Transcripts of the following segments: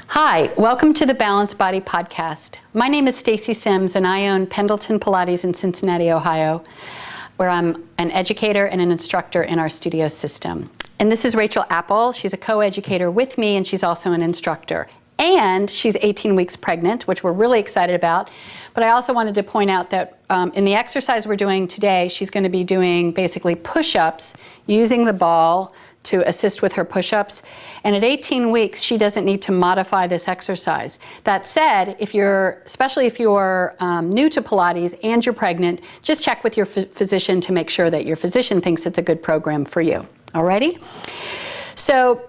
Hi, welcome to the Balanced Body Podcast. My name is Stacy Sims and I own Pendleton Pilates in Cincinnati, Ohio, where I'm an educator and an instructor in our studio system. And this is Rachel Apple. She's a co-educator with me and she's also an instructor. And she's 18 weeks pregnant, which we're really excited about. But I also wanted to point out that in the exercise we're doing today, she's going to be doing basically push-ups using the ball to assist with her push-ups. And at 18 weeks, she doesn't need to modify this exercise. That said, especially if you're new to Pilates and you're pregnant, just check with your physician to make sure that your physician thinks it's a good program for you. Alrighty? So,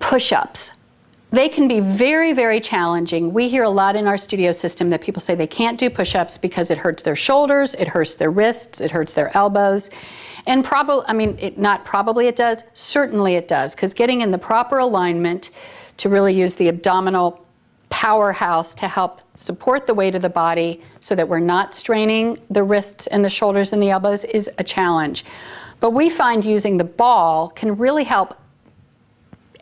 push-ups. They can be very, very challenging. We hear a lot in our studio system that people say they can't do push-ups because it hurts their shoulders, it hurts their wrists, it hurts their elbows. And it does, certainly it does, because getting in the proper alignment to really use the abdominal powerhouse to help support the weight of the body so that we're not straining the wrists and the shoulders and the elbows is a challenge. But we find using the ball can really help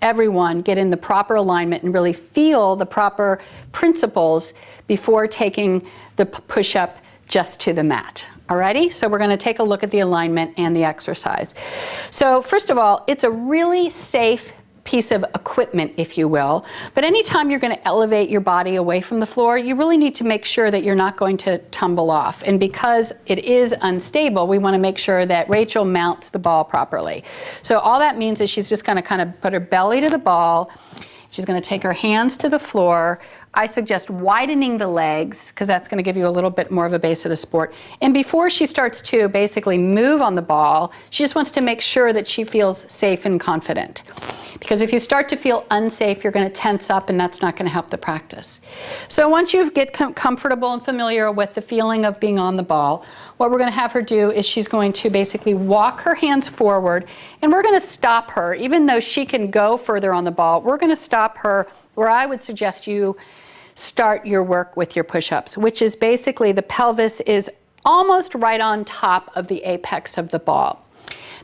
everyone get in the proper alignment and really feel the proper principles before taking the push-up just to the mat. Alrighty, so we're going to take a look at the alignment and the exercise. So first of all, it's a really safe piece of equipment, if you will, but anytime you're going to elevate your body away from the floor, you really need to make sure that you're not going to tumble off. And because it is unstable, we want to make sure that Rachel mounts the ball properly. So all that means is she's just going to kind of put her belly to the ball. She's going to take her hands to the floor. I suggest widening the legs because that's going to give you a little bit more of a base of the sport. And before she starts to basically move on the ball, she just wants to make sure that she feels safe and confident. Because if you start to feel unsafe, you're going to tense up and that's not going to help the practice. So once you get comfortable and familiar with the feeling of being on the ball, what we're going to have her do is she's going to basically walk her hands forward and we're going to stop her. Even though she can go further on the ball, we're going to stop her where I would suggest you start your work with your push-ups, which is basically the pelvis is almost right on top of the apex of the ball.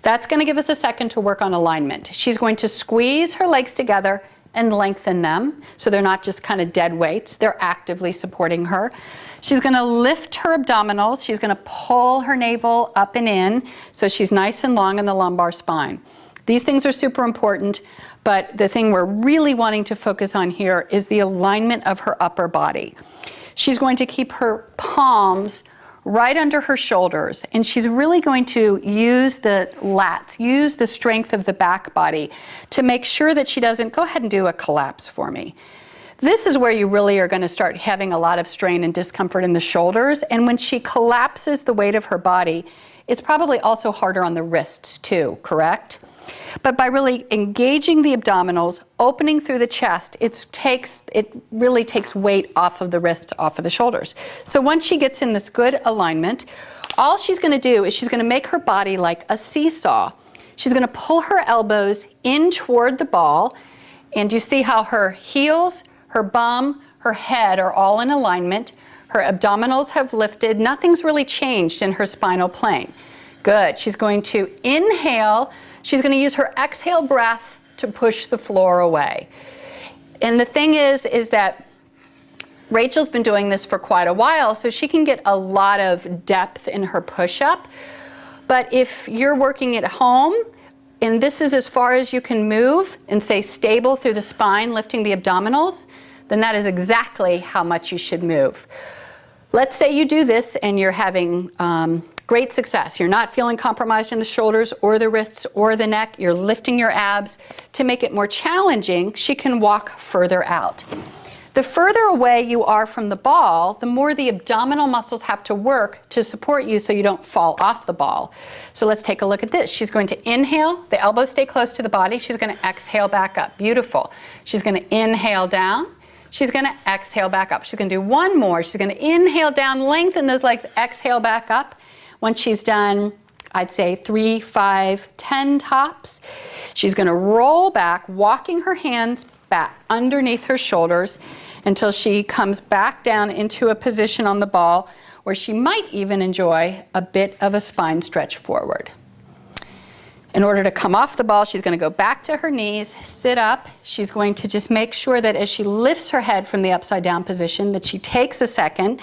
That's going to give us a second to work on alignment. She's going to squeeze her legs together and lengthen them so they're not just kind of dead weights. They're actively supporting her. She's going to lift her abdominals. She's going to pull her navel up and in so she's nice and long in the lumbar spine. These things are super important, but the thing we're really wanting to focus on here is the alignment of her upper body. She's going to keep her palms right under her shoulders, and she's really going to use the lats, use the strength of the back body to make sure that she doesn't, go ahead and do a collapse for me. This is where you really are going to start having a lot of strain and discomfort in the shoulders, and when she collapses the weight of her body, it's probably also harder on the wrists too, correct? But by really engaging the abdominals, opening through the chest, it really takes weight off of the wrists, off of the shoulders. So once she gets in this good alignment, all she's going to do is she's going to make her body like a seesaw. She's going to pull her elbows in toward the ball, and you see how her heels, her bum, her head are all in alignment. Her abdominals have lifted. Nothing's really changed in her spinal plane. Good. She's going to inhale. She's going to use her exhale breath to push the floor away. And the thing is that Rachel's been doing this for quite a while, so she can get a lot of depth in her push-up. But if you're working at home, and this is as far as you can move and stay stable through the spine, lifting the abdominals, then that is exactly how much you should move. Let's say you do this and you're having great success. You're not feeling compromised in the shoulders or the wrists or the neck. You're lifting your abs. To make it more challenging, she can walk further out. The further away you are from the ball, the more the abdominal muscles have to work to support you so you don't fall off the ball. So let's take a look at this. She's going to inhale. The elbows stay close to the body. She's going to exhale back up. Beautiful. She's going to inhale down. She's going to exhale back up. She's going to do one more. She's going to inhale down, lengthen those legs, exhale back up. Once she's done, I'd say 3, 5, 10 tops, she's going to roll back, walking her hands back underneath her shoulders until she comes back down into a position on the ball where she might even enjoy a bit of a spine stretch forward. In order to come off the ball, she's going to go back to her knees, sit up. She's going to just make sure that as she lifts her head from the upside down position, that she takes a second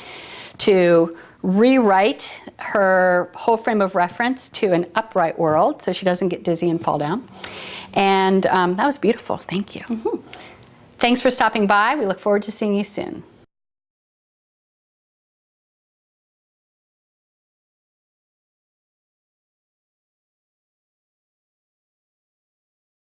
to rewrite her whole frame of reference to an upright world so she doesn't get dizzy and fall down. And that was beautiful. Thank you. Thanks for stopping by. We look forward to seeing you soon.